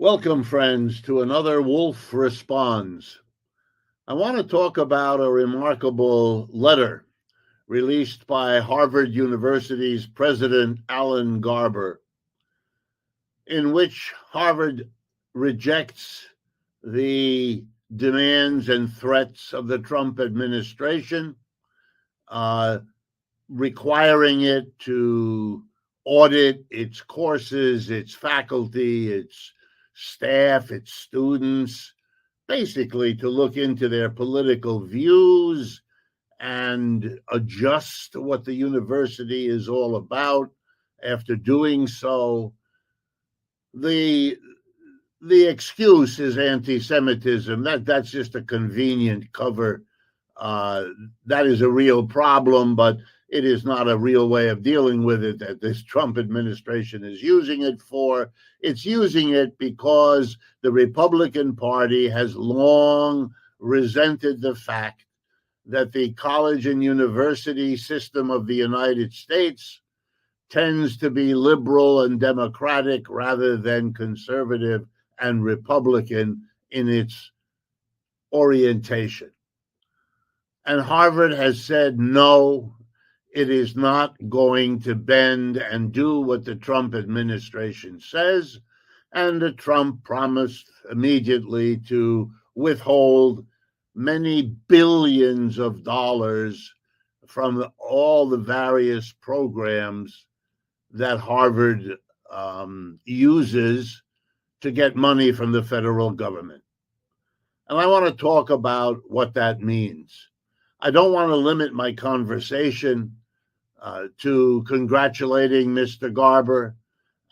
Welcome, friends, to another Wolff Responds. I want to talk about a remarkable letter released by Harvard University's President Alan Garber, in which Harvard rejects the demands and threats of the Trump administration, requiring it to audit its courses, its faculty, its staff, its students, basically to look into their political views and adjust what the university is all about. After doing so, the excuse is anti-Semitism. That's just a convenient cover. That is a real problem, but it is not a real way of dealing with it that this Trump administration is using it for. It's using it because the Republican Party has long resented the fact that the college and university system of the United States tends to be liberal and democratic rather than conservative and Republican in its orientation. And Harvard has said, no, it is not going to bend and do what the Trump administration says. And the Trump promised immediately to withhold many billions of dollars from all the various programs that Harvard uses to get money from the federal government. And I want to talk about what that means. I don't want to limit my conversation to congratulating Mr. Garber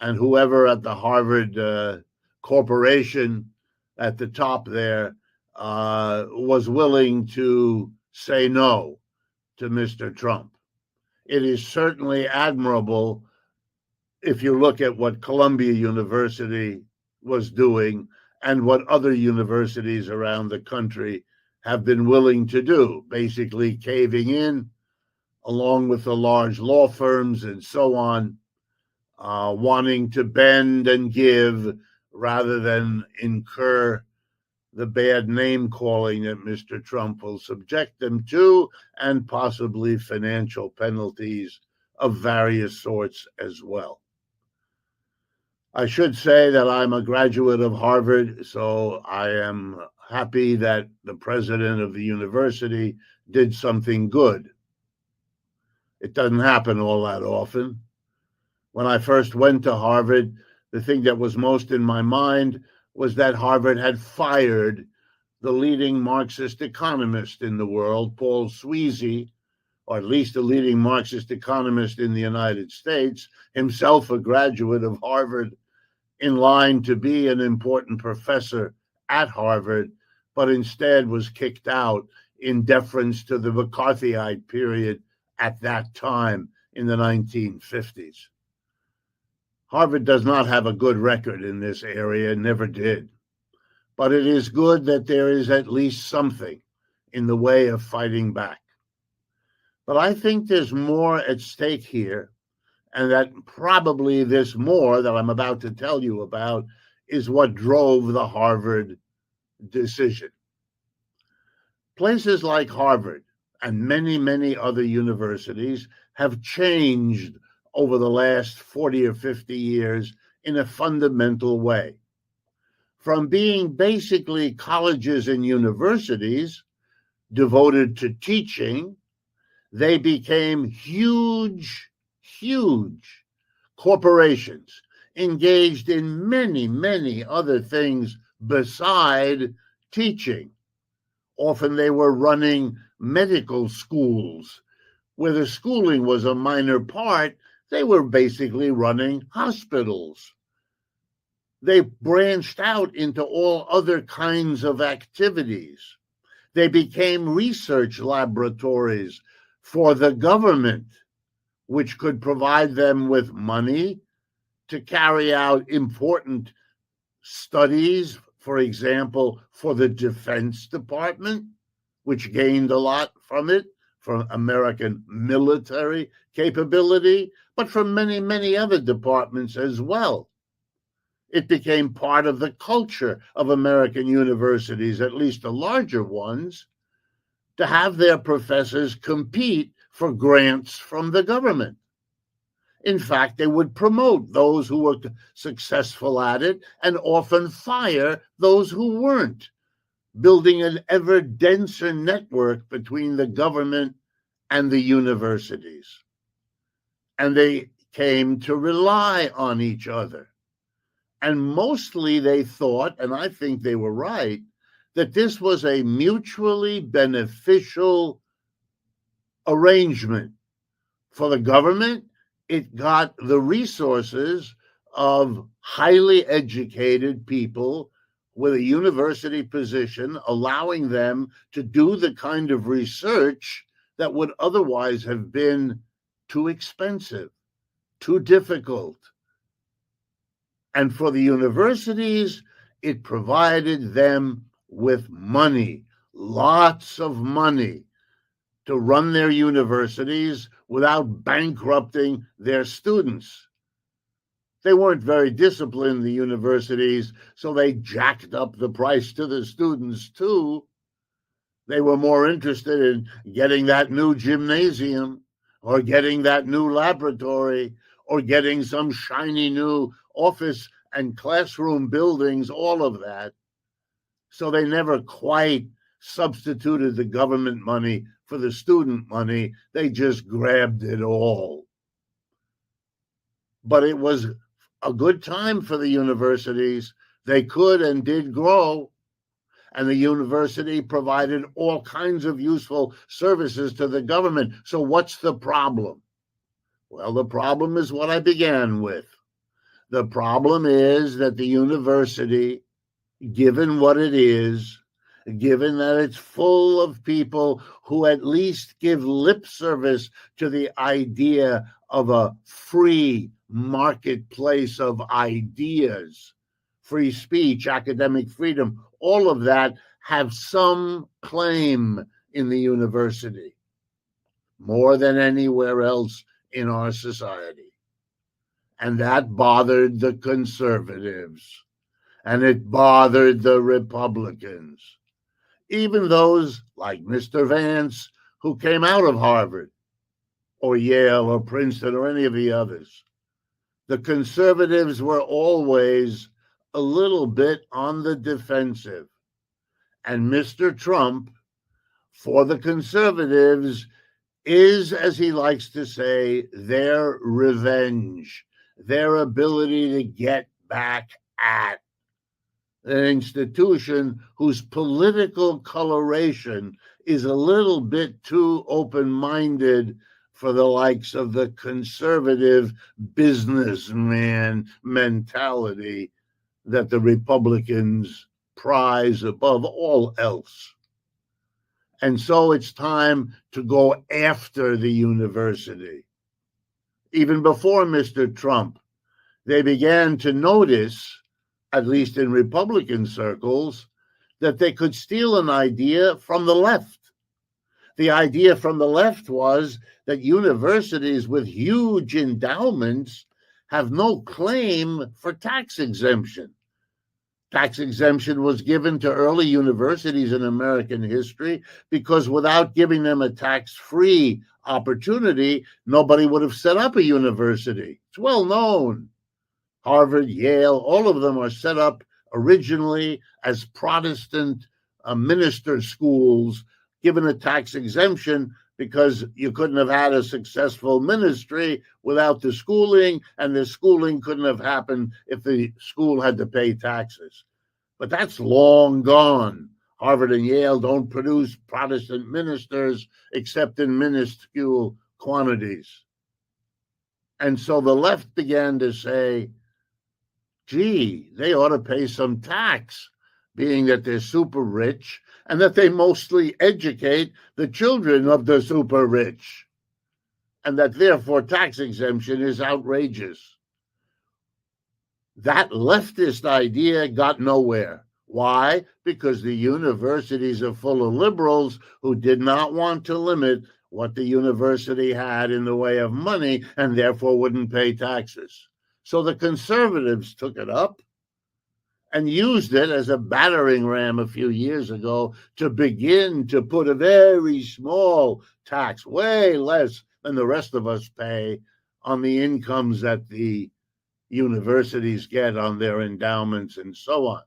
and whoever at the Harvard Corporation at the top there was willing to say no to Mr. Trump. It is certainly admirable if you look at what Columbia University was doing and what other universities around the country have been willing to do, basically caving in along with the large law firms and so on, wanting to bend and give rather than incur the bad name calling that Mr. Trump will subject them to, and possibly financial penalties of various sorts as well. I should say that I'm a graduate of Harvard, so I am happy that the president of the university did something good. It doesn't happen all that often. When I first went to Harvard, the thing that was most in my mind was that Harvard had fired the leading Marxist economist in the world, Paul Sweezy, or at least the leading Marxist economist in the United States, himself a graduate of Harvard, in line to be an important professor at Harvard, but instead was kicked out in deference to the McCarthyite period at that time in the 1950s. Harvard does not have a good record in this area, never did. But it is good that there is at least something in the way of fighting back. But I think there's more at stake here, and that probably this more that I'm about to tell you about is what drove the Harvard decision. Places like Harvard and many, many other universities have changed over the last 40 or 50 years in a fundamental way. From being basically colleges and universities devoted to teaching, they became huge corporations engaged in many, many other things beside teaching. Often they were running medical schools where the schooling was a minor part. They were basically running hospitals. They branched out into all other kinds of activities. They became research laboratories for the government, which could provide them with money to carry out important studies, for example, for the Defense Department, which gained a lot from it, from American military capability, but from many, many other departments as well. It became part of the culture of American universities, at least the larger ones, to have their professors compete for grants from the government. In fact, they would promote those who were successful at it and often fire those who weren't, building an ever denser network between the government and the universities. And they came to rely on each other. And mostly they thought, and I think they were right, that this was a mutually beneficial arrangement. For the government, it got the resources of highly educated people with a university position, allowing them to do the kind of research that would otherwise have been too expensive, too difficult. And for the universities, it provided them with money, lots of money, to run their universities without bankrupting their students. They weren't very disciplined, the universities, so they jacked up the price to the students too. They were more interested in getting that new gymnasium or getting that new laboratory or getting some shiny new office and classroom buildings, all of that. So they never quite substituted the government money for the student money. They just grabbed it all. But it was a good time for the universities. They could and did grow, and the university provided all kinds of useful services to the government. So what's the problem? Well, the problem is what I began with. The problem is that the university, given what it is, given that it's full of people who at least give lip service to the idea of a free marketplace of ideas, free speech, academic freedom, all of that have some claim in the university, more than anywhere else in our society. And that bothered the conservatives, and it bothered the Republicans, even those like Mr. Vance, who came out of Harvard or Yale or Princeton or any of the others. The conservatives were always a little bit on the defensive. And Mr. Trump, for the conservatives, is, as he likes to say, their revenge, their ability to get back at an institution whose political coloration is a little bit too open-minded for the likes of the conservative businessman mentality that the Republicans prize above all else. And so it's time to go after the university. Even before Mr. Trump, they began to notice, at least in Republican circles, that they could steal an idea from the left. The idea from the left was that universities with huge endowments have no claim for tax exemption. Tax exemption was given to early universities in American history because without giving them a tax-free opportunity, nobody would have set up a university. It's well known. Harvard, Yale, all of them are set up originally as Protestant minister schools, given a tax exemption because you couldn't have had a successful ministry without the schooling, and the schooling couldn't have happened if the school had to pay taxes. But that's long gone. Harvard and Yale don't produce Protestant ministers except in minuscule quantities. And so the left began to say, gee, they ought to pay some tax, being that they're super rich and that they mostly educate the children of the super rich, and that therefore tax exemption is outrageous. That leftist idea got nowhere. Why? Because the universities are full of liberals who did not want to limit what the university had in the way of money and therefore wouldn't pay taxes. So the conservatives took it up, and used it as a battering ram a few years ago to begin to put a very small tax, way less than the rest of us pay, on the incomes that the universities get on their endowments and so on.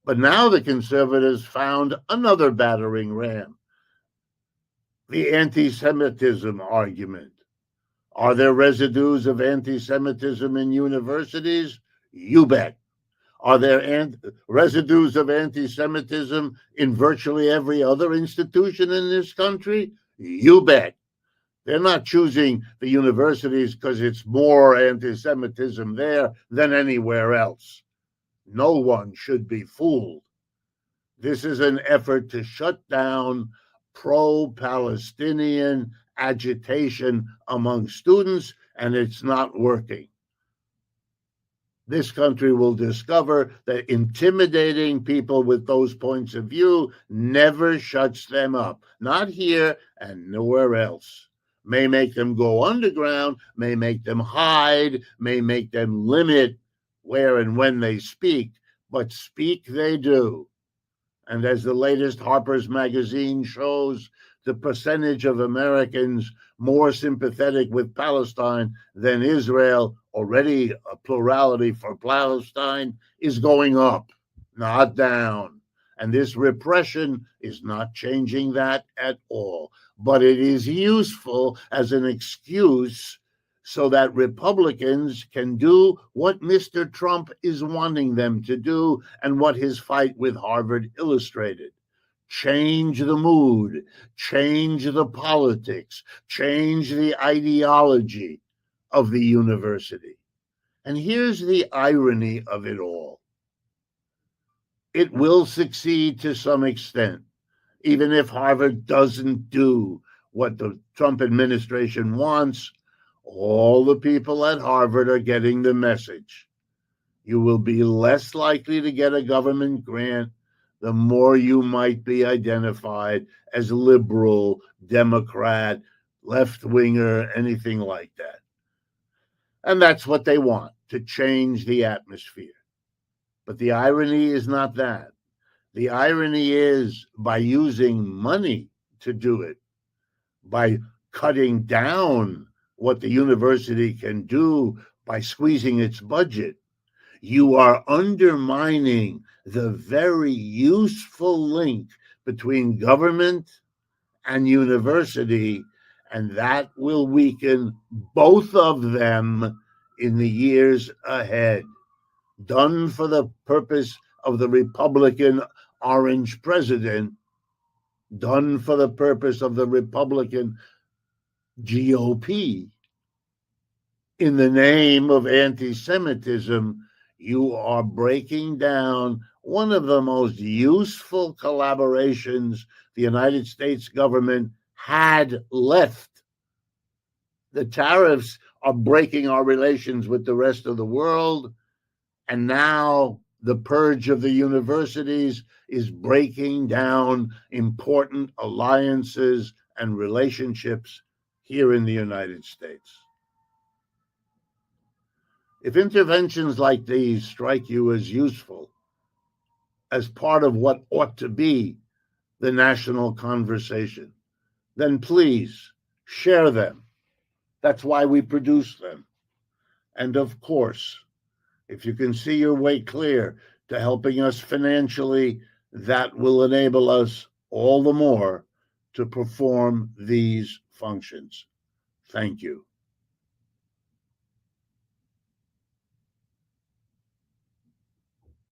But now the conservatives found another battering ram, the anti-Semitism argument. Are there residues of anti-Semitism in universities? You bet. Are there residues of anti-Semitism in virtually every other institution in this country? You bet. They're not choosing the universities because it's more anti-Semitism there than anywhere else. No one should be fooled. This is an effort to shut down pro-Palestinian agitation among students, and it's not working. This country will discover that intimidating people with those points of view never shuts them up, not here and nowhere else. May make them go underground, may make them hide, may make them limit where and when they speak, but speak they do. And as the latest Harper's Magazine shows, the percentage of Americans more sympathetic with Palestine than Israel, already a plurality for Palestine, is going up, not down. And this repression is not changing that at all. But it is useful as an excuse so that Republicans can do what Mr. Trump is wanting them to do and what his fight with Harvard illustrated. Change the mood, change the politics, change the ideology of the university. And here's the irony of it all. It will succeed to some extent, even if Harvard doesn't do what the Trump administration wants. All the people at Harvard are getting the message. You will be less likely to get a government grant the more you might be identified as liberal, Democrat, left-winger, anything like that. And that's what they want, to change the atmosphere. But the irony is not that. The irony is, by using money to do it, by cutting down what the university can do by squeezing its budget, you are undermining the very useful link between government and university, and that will weaken both of them in the years ahead. Done for the purpose of the Republican orange president, done for the purpose of the Republican GOP. In the name of anti-Semitism, you are breaking down one of the most useful collaborations the United States government had left. The tariffs are breaking our relations with the rest of the world, and now the purge of the universities is breaking down important alliances and relationships here in the United States. If interventions like these strike you as useful, as part of what ought to be the national conversation, then please share them. That's why we produce them. And of course, if you can see your way clear to helping us financially, that will enable us all the more to perform these functions. Thank you.